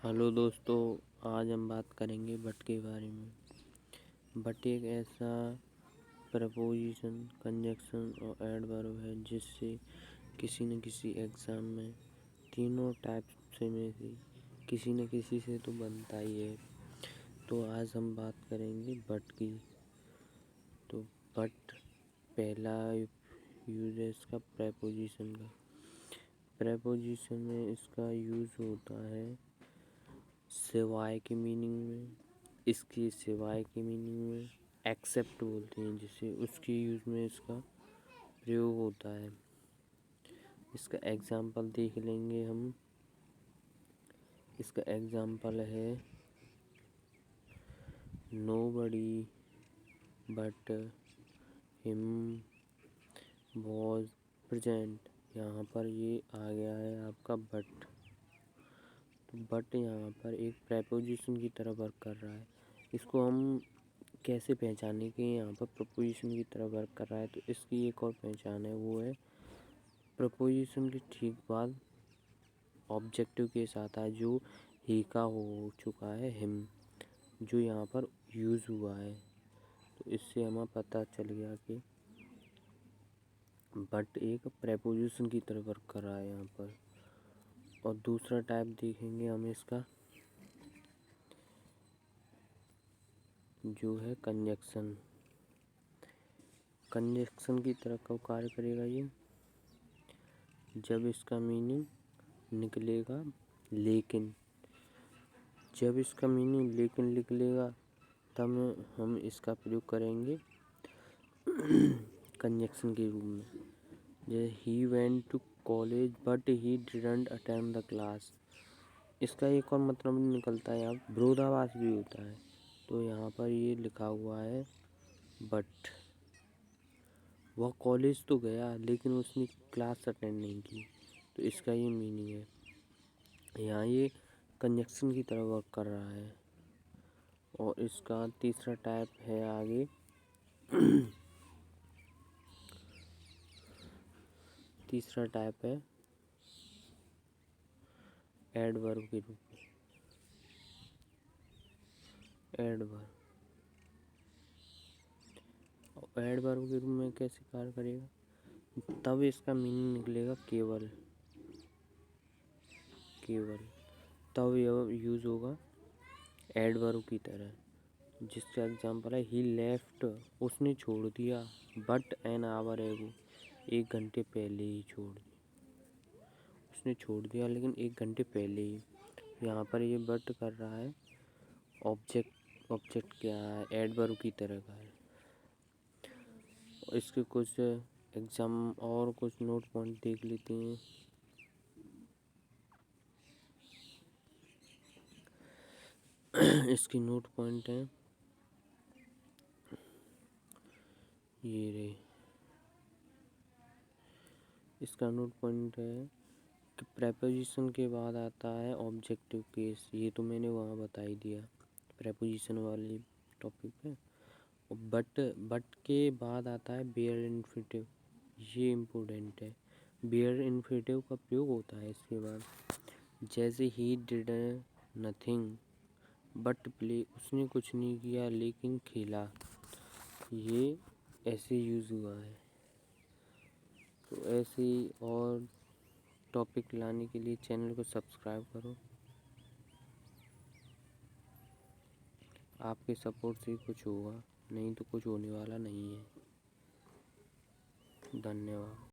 Hello दोस्तों, आज हम बात करेंगे बट के बारे में। बट एक ऐसा प्रपोजिशन, कंजक्शन और एडवर्ब है जिससे किसी न किसी एग्ज़ाम में तीनों टाइप से में से किसी न किसी से तो बनता ही है। तो आज हम बात करेंगे बट की। तो बट पहला यूज है इसका प्रपोजिशन का। प्रपोजिशन में इसका यूज़ होता है सिवाय के मीनिंग में, इसकी सिवाय के मीनिंग में, एक्सेप्ट बोलते हैं जिसे, उसके यूज़ में इसका प्रयोग होता है। इसका एग्जाम्पल देख लेंगे हम। इसका एग्जाम्पल है nobody but him was present. यहाँ पर ये आ गया है आपका बट। तो बट यहाँ पर एक प्रेपोजिशन की तरह वर्क कर रहा है। इसको हम कैसे पहचाने कि यहाँ पर प्रपोजिशन की तरह वर्क कर रहा है, तो इसकी एक और पहचान है, वो है प्रपोजिशन के ठीक बाद ऑब्जेक्टिव के साथ है जो ही का हो चुका है हिम, जो यहाँ पर यूज़ हुआ है। तो इससे हमें पता चल गया कि बट एक प्रेपोजिशन की तरह वर्क कर रहा है यहाँ पर। और दूसरा टाइप देखेंगे हम इसका, जो है कंजक्शन। कंजक्शन की तरह कब कार्य करेगा ये? जब इसका मीनिंग निकलेगा लेकिन। जब इसका मीनिंग लेकिन निकलेगा तब हम इसका प्रयोग करेंगे कंजक्शन के रूप में। जैसे he went to college but he didn't attend the class. इसका एक और मतलब निकलता है, यहाँ विरोधाभास भी होता है। तो यहाँ पर ये लिखा हुआ है बट वह कॉलेज तो गया लेकिन उसने क्लास अटेंड नहीं की। तो इसका ये मीनिंग है। यहाँ ये कंजक्शन की तरह वर्क कर रहा है। और इसका तीसरा टाइप है आगे तीसरा टाइप है एडवर्ब के रूप में। एडवर्ब एडवर्ब के रूप में कैसे कार्य करेगा? तब इसका मीनिंग निकलेगा केवल। केवल तब यह यूज़ होगा एडवर्ब की तरह। जिसका एग्जांपल है ही लेफ्ट, उसने छोड़ दिया, बट एन आवर एगो, 1 घंटे पहले ही छोड़ दिया। उसने छोड़ दिया लेकिन 1 घंटे पहले ही। यहाँ पर ये बट कर रहा है ऑब्जेक्ट क्या है, एडवर्ब की तरह का है। इसके कुछ एग्जाम और कुछ नोट पॉइंट देख लेते हैं। इसकी नोट पॉइंट है ये रे। इसका नोट पॉइंट है कि प्रेपोजिशन के बाद आता है ऑब्जेक्टिव केस। ये तो मैंने वहाँ बता ही दिया प्रेपोजिशन वाले टॉपिक पे। और बट के बाद आता है बेयर इन्फिनेटिव। ये इम्पोर्टेंट है। बेयर इन्फिनेटिव का प्रयोग होता है इसके बाद। जैसे he did nothing but play, उसने कुछ नहीं किया लेकिन खेला। ये ऐसे यूज़ हुआ है। तो ऐसे ही और टॉपिक लाने के लिए चैनल को सब्सक्राइब करो। आपके सपोर्ट से कुछ होगा, नहीं तो कुछ होने वाला नहीं है। धन्यवाद।